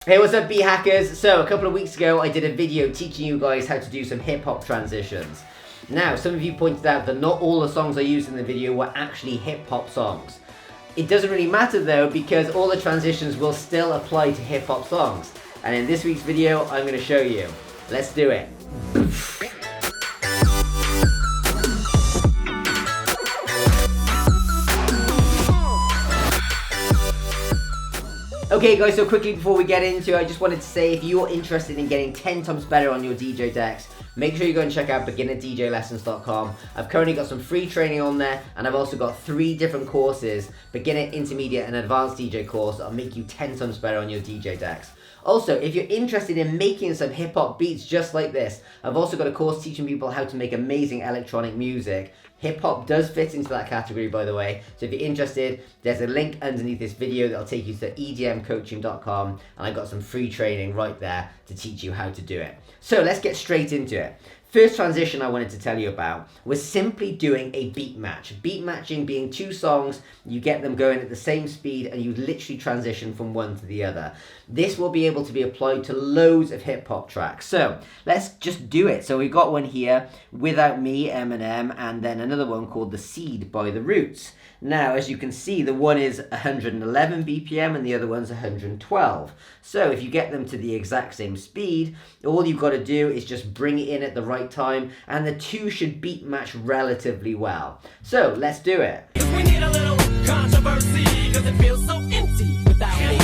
Hey, what's up, beat hackers? So a couple of weeks ago I did a video teaching you guys how to do some hip-hop transitions. Now, some of you pointed out that not all the songs I used in the video were actually hip-hop songs. It doesn't really matter though, because all the transitions will still apply to hip-hop songs. And in this week's video I'm going to show you. Let's do it. Okay guys, so quickly before we get into it, I just wanted to say if you're interested in getting 10 times better on your DJ decks, make sure you go and check out beginnerdjlessons.com. I've currently got some free training on there, and I've also got 3 different courses, beginner, intermediate and advanced DJ course, that'll make you 10 times better on your DJ decks. Also, if you're interested in making some hip-hop beats just like this, I've also got a course teaching people how to make amazing electronic music. Hip-hop does fit into that category, by the way, so if you're interested, there's a link underneath this video that'll take you to edmcoaching.com, and I've got some free training right there to teach you how to do it. So let's get straight into it. First transition I wanted to tell you about was simply doing a beat match. Beat matching being 2 songs, you get them going at the same speed and you literally transition from one to the other. This will be able to be applied to loads of hip hop tracks. So let's just do it. So we've got one here, Without Me, Eminem, and then another one called The Seed by The Roots. Now, as you can see, the one is 111 BPM and the other one's 112. So if you get them to the exact same speed, all you've got to do is just bring it in at the right time, and the 2 should beat match relatively well. So let's do it. We need a little controversy, 'cause it feels so empty without me.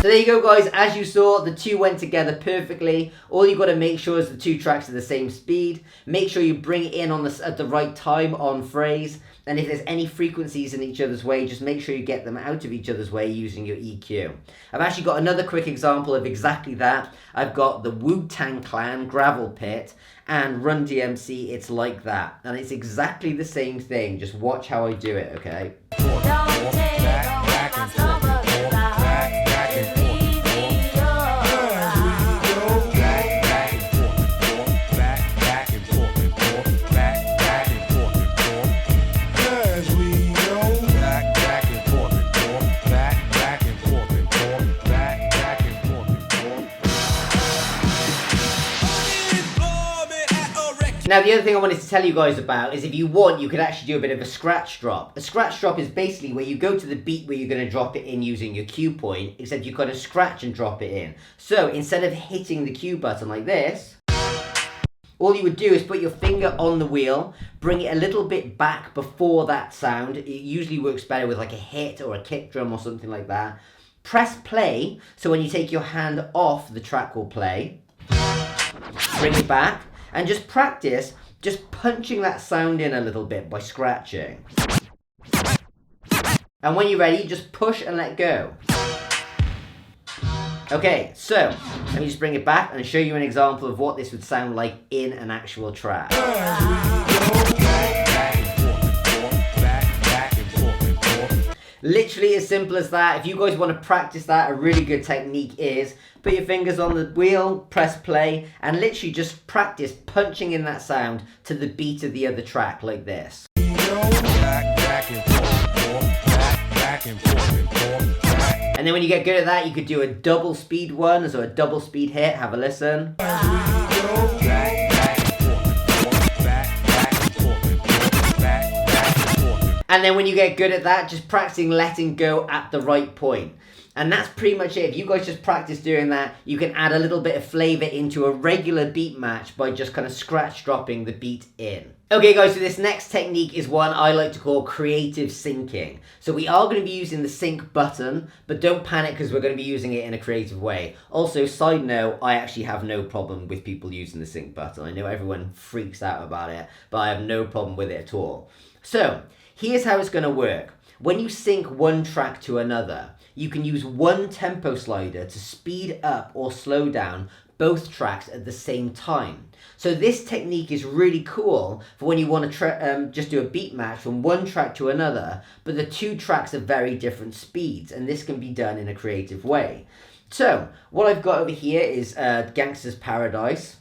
So there you go guys, as you saw, the 2 went together perfectly. All you've got to make sure is the 2 tracks are the same speed. Make sure you bring it in at the right time on phrase. And if there's any frequencies in each other's way, just make sure you get them out of each other's way using your EQ. I've actually got another quick example of exactly that. I've got the Wu-Tang Clan, Gravel Pit, and Run DMC, It's Like That. And it's exactly the same thing, just watch how I do it, okay? Now the other thing I wanted to tell you guys about is if you want, you could actually do a bit of a scratch drop. A scratch drop is basically where you go to the beat where you're going to drop it in using your cue point, except you've got to scratch and drop it in. So instead of hitting the cue button like this, all you would do is put your finger on the wheel, bring it a little bit back before that sound. It usually works better with like a hit or a kick drum or something like that. Press play, so when you take your hand off, the track will play. Bring it back. And just practice just punching that sound in a little bit by scratching. And when you're ready, just push and let go. Okay, so let me just bring it back and show you an example of what this would sound like in an actual track. Literally as simple as that. If you guys want to practice that, a really good technique is put your fingers on the wheel, press play, and literally just practice punching in that sound to the beat of the other track like this. And then when you get good at that, you could do a double speed one, so a double speed hit. Have a listen. And then when you get good at that, just practicing letting go at the right point. And that's pretty much it. If you guys just practice doing that, you can add a little bit of flavor into a regular beat match by just kind of scratch dropping the beat in. Okay guys, so this next technique is one I like to call creative syncing. So we are going to be using the sync button, but don't panic because we're going to be using it in a creative way. Also, side note, I actually have no problem with people using the sync button. I know everyone freaks out about it, but I have no problem with it at all. So here's how it's going to work. when you sync one track to another, you can use one tempo slider to speed up or slow down both tracks at the same time. So this technique is really cool for when you want to just do a beat match from one track to another, but the two tracks are very different speeds, and this can be done in a creative way. So what I've got over here is Gangsta's Paradise.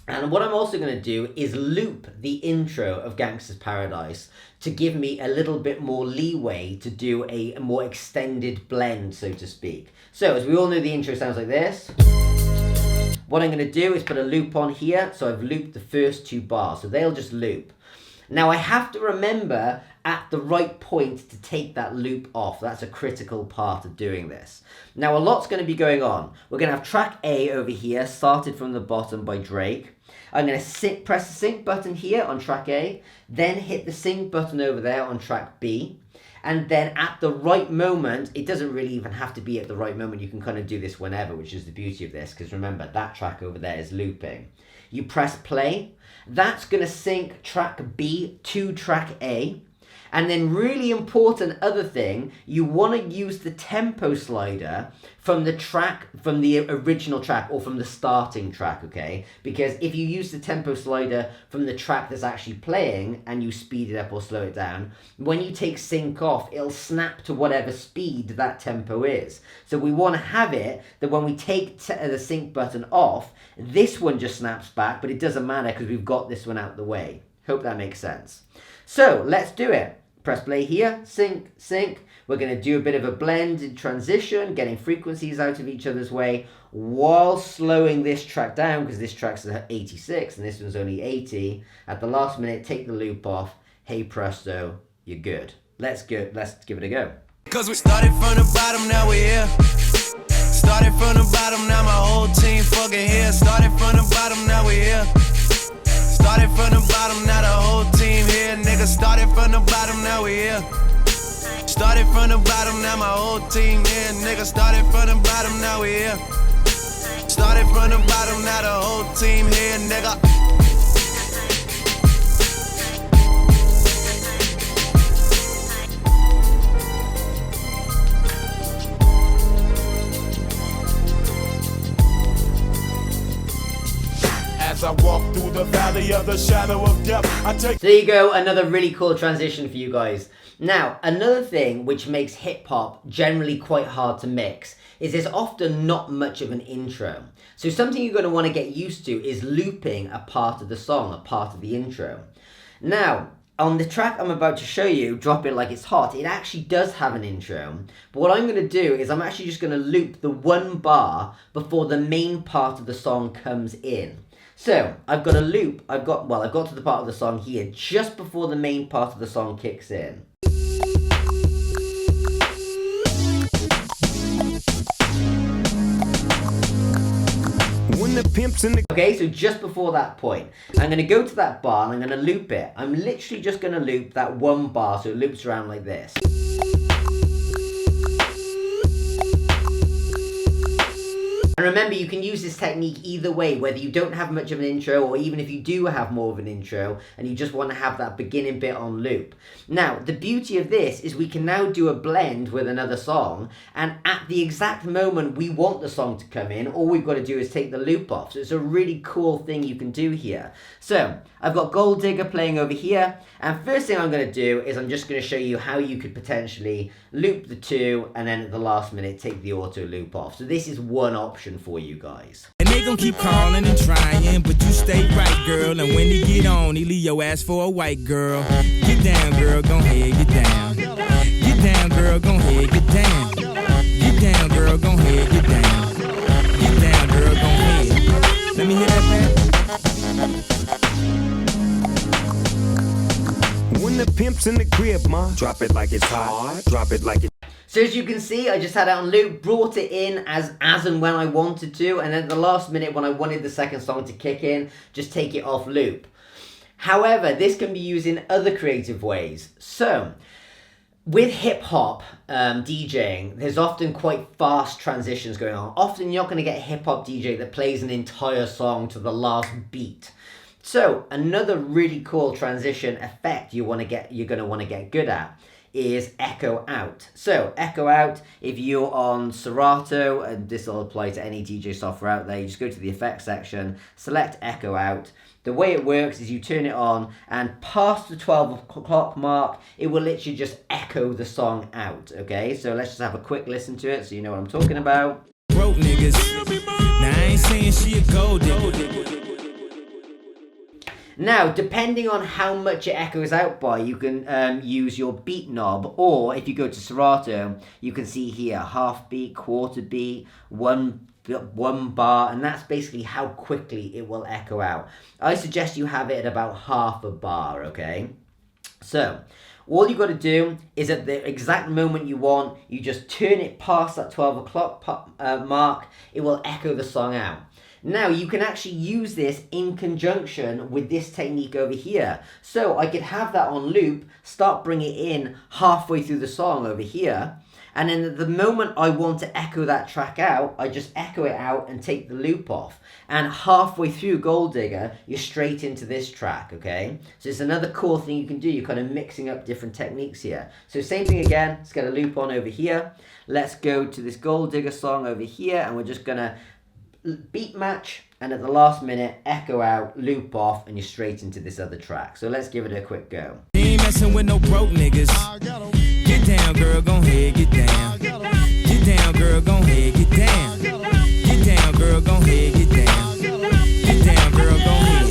And what I'm also going to do is loop the intro of Gangsta's Paradise to give me a little bit more leeway to do a more extended blend, so to speak. So as we all know, the intro sounds like this. What I'm going to do is put a loop on here. So I've looped the first two bars, so they'll just loop. Now I have to remember at the right point to take that loop off. That's a critical part of doing this. Now a lot's going to be going on. We're going to have track A over here, Started from the Bottom by Drake. I'm going to press the sync button here on track A, then hit the sync button over there on track B. And then at the right moment, it doesn't really even have to be at the right moment. You can kind of do this whenever, which is the beauty of this, because remember, that track over there is looping. You press play. That's going to sync track B to track A. And then really important other thing, you want to use the tempo slider from the original track or from the starting track, okay? Because if you use the tempo slider from the track that's actually playing and you speed it up or slow it down, when you take sync off, it'll snap to whatever speed that tempo is. So we want to have it that when we take the sync button off, this one just snaps back, but it doesn't matter because we've got this one out of the way. Hope that makes sense. So let's do it. Press play here, sync, sync. We're going to do a bit of a blended transition, getting frequencies out of each other's way while slowing this track down because this track's 86 and this one's only 80. At the last minute, take the loop off. Hey presto, you're good. Let's give it a go. Cause we started from the bottom, now we're here. Started from the bottom, now my whole team fucking here. Started from the bottom, now we're here. Started from the bottom, now the whole team here. Nigga, started from the bottom, now we here. Started from the bottom, now my whole team here. Nigga, started from the bottom, now we here. Started from the bottom, now the whole team here, nigga. As I walk through the valley of the shadow of death, I take. So there you go, another really cool transition for you guys. Now, another thing which makes hip-hop generally quite hard to mix is there's often not much of an intro. So something you're going to want to get used to is looping a part of the song, a part of the intro. Now, on the track I'm about to show you, Drop It Like It's Hot, it actually does have an intro. But what I'm going to do is I'm actually just going to loop the one bar before the main part of the song comes in. So, I've got a loop, I've got to the part of the song here just before the main part of the song kicks in. When the pimp's in the. Okay, so just before that point, I'm going to go to that bar and I'm going to loop it. I'm literally just going to loop that one bar so it loops around like this. And remember, you can use this technique either way, whether you don't have much of an intro or even if you do have more of an intro and you just want to have that beginning bit on loop. Now, the beauty of this is we can now do a blend with another song, and at the exact moment we want the song to come in, all we've got to do is take the loop off. So it's a really cool thing you can do here. So, I've got Gold Digger playing over here, and first thing I'm going to do is I'm just going to show you how you could potentially loop the two and then at the last minute take the auto loop off. So this is one option for you guys. And they gon' keep calling and trying, but you stay right, girl. And when he get on, he leave your ass for a white girl. Get down, girl, gon' ahead, get down. Get down, girl, gon' ahead, get down. Get down, girl, gon' ahead, get down. Get down, girl, gon' ahead. Let me hear that back. When the pimp's in the crib, ma. Drop it like it's hot. Drop it like it's. So as you can see, I just had it on loop, brought it in as and when I wanted to, and then at the last minute when I wanted the second song to kick in, just take it off loop. However, this can be used in other creative ways. So, with hip-hop DJing, there's often quite fast transitions going on. Often you're not going to get a hip-hop DJ that plays an entire song to the last beat. So, another really cool transition effect you're going to want to get good at is echo out. So echo out, if you're on Serato, and this will apply to any DJ software out there, you just go to the effects section, select echo out. The way it works is you turn it on, and past the 12 o'clock mark, it will literally just echo the song out, okay? So let's just have a quick listen to it so you know what I'm talking about. Broke niggas. Now I ain't saying she a gold digger. Now, depending on how much it echoes out by, you can use your beat knob, or if you go to Serato, you can see here, half beat, quarter beat, one bar, and that's basically how quickly it will echo out. I suggest you have it at about half a bar, okay? So, all you've got to do is at the exact moment you want, you just turn it past that 12 o'clock mark, it will echo the song out. Now, you can actually use this in conjunction with this technique over here. So, I could have that on loop, start bringing it in halfway through the song over here, and then at the moment I want to echo that track out, I just echo it out and take the loop off. And halfway through Gold Digger, you're straight into this track, okay? So it's another cool thing you can do. You're kind of mixing up different techniques here. So same thing again, let's get a loop on over here. Let's go to this Gold Digger song over here, and we're just gonna beat match, and at the last minute, echo out, loop off, and you're straight into this other track. So let's give it a quick go. You ain't messing with no broke niggas. Get down, girl, gon' ahead, get down. Get down, girl, gon' ahead, get down. Get down, girl, gon' ahead, get down. Get down, girl, gon' ahead.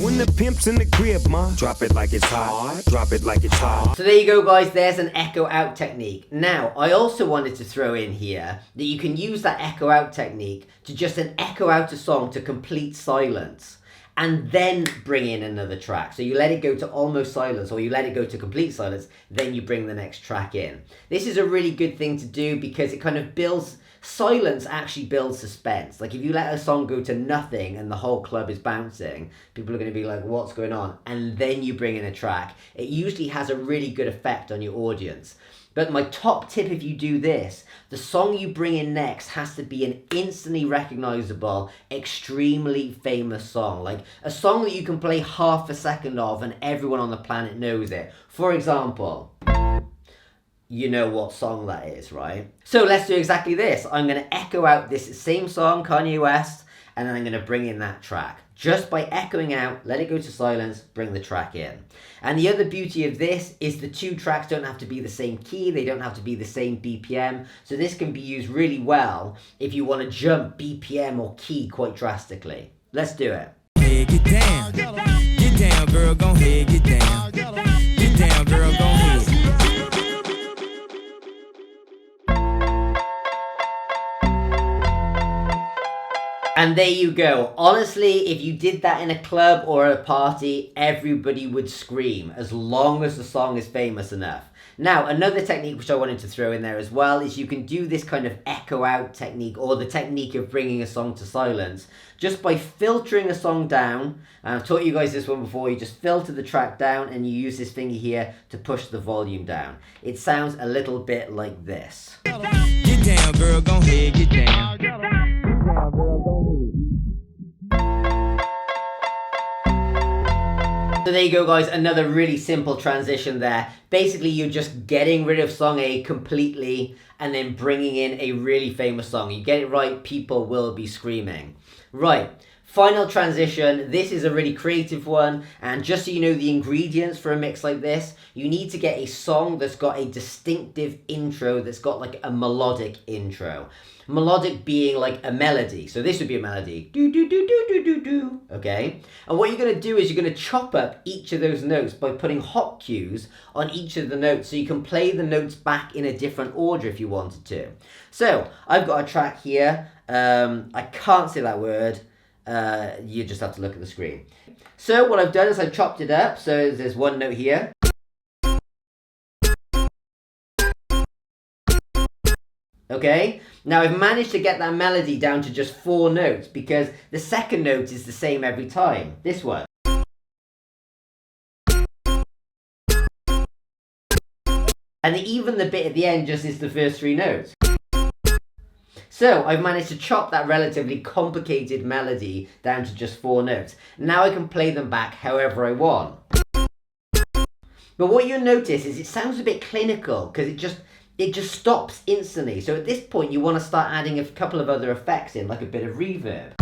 When the pimp's in the crib, ma, drop it like it's hot. Drop it like it's hot. So there you go, guys. There's an echo out technique. Now, I also wanted to throw in here that you can use that echo out technique to just echo out a song to complete silence, and then bring in another track. So you let it go to almost silence, or you let it go to complete silence, then you bring the next track in. This is a really good thing to do because it kind of builds, silence actually builds suspense. Like if you let a song go to nothing and the whole club is bouncing, people are going to be like, what's going on? And then you bring in a track. It usually has a really good effect on your audience. But my top tip, if you do this, the song you bring in next has to be an instantly recognizable, extremely famous song. Like a song that you can play half a second of and everyone on the planet knows it. For example, you know what song that is, right? So let's do exactly this. I'm going to echo out this same song, Kanye West, and then I'm going to bring in that track. Just by echoing out, let it go to silence, bring the track in. And the other beauty of this is the two tracks don't have to be the same key, they don't have to be the same BPM, so this can be used really well if you want to jump BPM or key quite drastically. Let's do it. Hey, get down. Get down, girl, gon' ahead, get down. Get down, girl, gon' ahead. And there you go. Honestly, if you did that in a club or a party, everybody would scream as long as the song is famous enough. Now, another technique which I wanted to throw in there as well is you can do this kind of echo out technique, or the technique of bringing a song to silence, just by filtering a song down. And I've taught you guys this one before. You just filter the track down and you use this finger here to push the volume down. It sounds a little bit like this. Get down, girl, gon' ahead, get down. So there you go, guys, another really simple transition there. Basically, you're just getting rid of song A completely and then bringing in a really famous song. You get it right, people will be screaming. Right, final transition. This is a really creative one, and just so you know the ingredients for a mix like this, you need to get a song that's got a distinctive intro, that's got like a melodic intro. Melodic being like a melody. So this would be a melody. Do, do, do, do, do, do, do. Okay? And what you're going to do is you're going to chop up each of those notes by putting hot cues on each of the notes, so you can play the notes back in a different order if you wanted to. So I've got a track here. I can't say that word. You just have to look at the screen. So what I've done is I've chopped it up. So there's one note here. Okay, now I've managed to get that melody down to just 4 notes because the second note is the same every time. This one. And even the bit at the end just is the first 3 notes. So I've managed to chop that relatively complicated melody down to just 4 notes. Now I can play them back however I want. But what you'll notice is it sounds a bit clinical because it just stops instantly. So at this point you want to start adding a couple of other effects in, like a bit of reverb.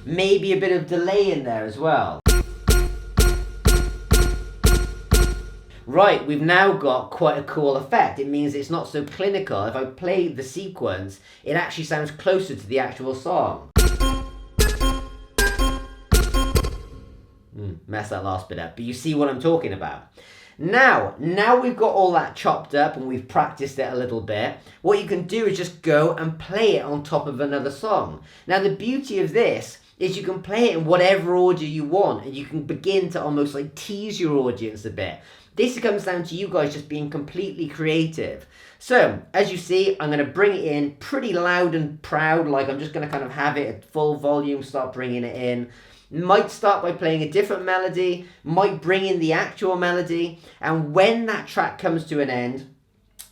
Maybe a bit of delay in there as well. Right, we've now got quite a cool effect. It means it's not so clinical. If I play the sequence, it actually sounds closer to the actual song. Mess that last bit up, but you see what I'm talking about. Now we've got all that chopped up and we've practiced it a little bit. What you can do is just go and play it on top of another song. Now the beauty of this is you can play it in whatever order you want, and you can begin to almost like tease your audience a bit. This comes down to you guys just being completely creative. So, as you see, I'm going to bring it in pretty loud and proud, like I'm just going to kind of have it at full volume, start bringing it in. Might start by playing a different melody, might bring in the actual melody, and when that track comes to an end,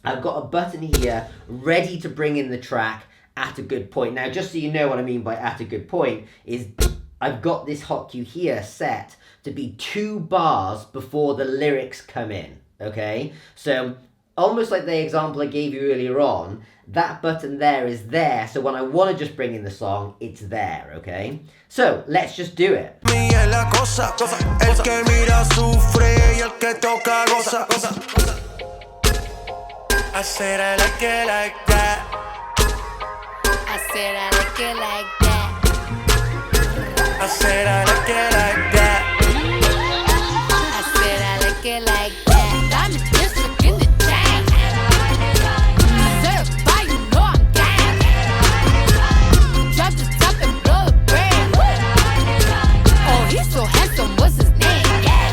I've got a button here ready to bring in the track at a good point. Now, just so you know what I mean by at a good point, is I've got this hot cue here set to be 2 bars before the lyrics come in, okay? So, almost like the example I gave you earlier on, that button there is there, so when I want to just bring in the song, it's there, okay? So, let's just do it. I said I like it like that. I said I like it like that. I said I like it like that. I said I like it like that. I'm a district in the chain. Certified, you know I'm gang. Drop the top and blow the brand. Oh, he's so handsome, what's his name? Yeah.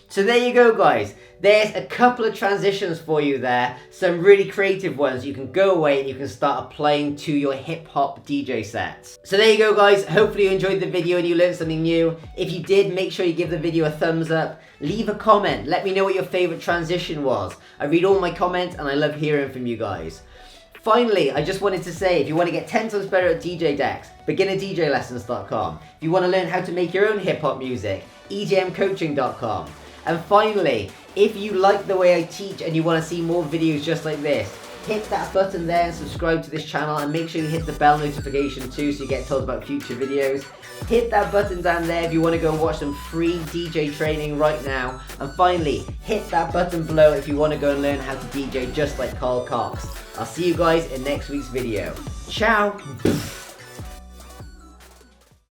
So there you go, guys. There's a couple of transitions for you there. Some really creative ones. You can go away and you can start applying to your hip-hop DJ sets. So there you go, guys. Hopefully you enjoyed the video and you learned something new. If you did, make sure you give the video a thumbs up. Leave a comment. Let me know what your favorite transition was. I read all my comments and I love hearing from you guys. Finally, I just wanted to say, if you want to get 10 times better at DJ decks, beginnerdjlessons.com. If you want to learn how to make your own hip-hop music, ejmcoaching.com. And finally, if you like the way I teach and you want to see more videos just like this, hit that button there and subscribe to this channel, and make sure you hit the bell notification too so you get told about future videos. Hit that button down there if you want to go and watch some free DJ training right now. And finally, hit that button below if you want to go and learn how to DJ just like Carl Cox. I'll see you guys in next week's video. Ciao!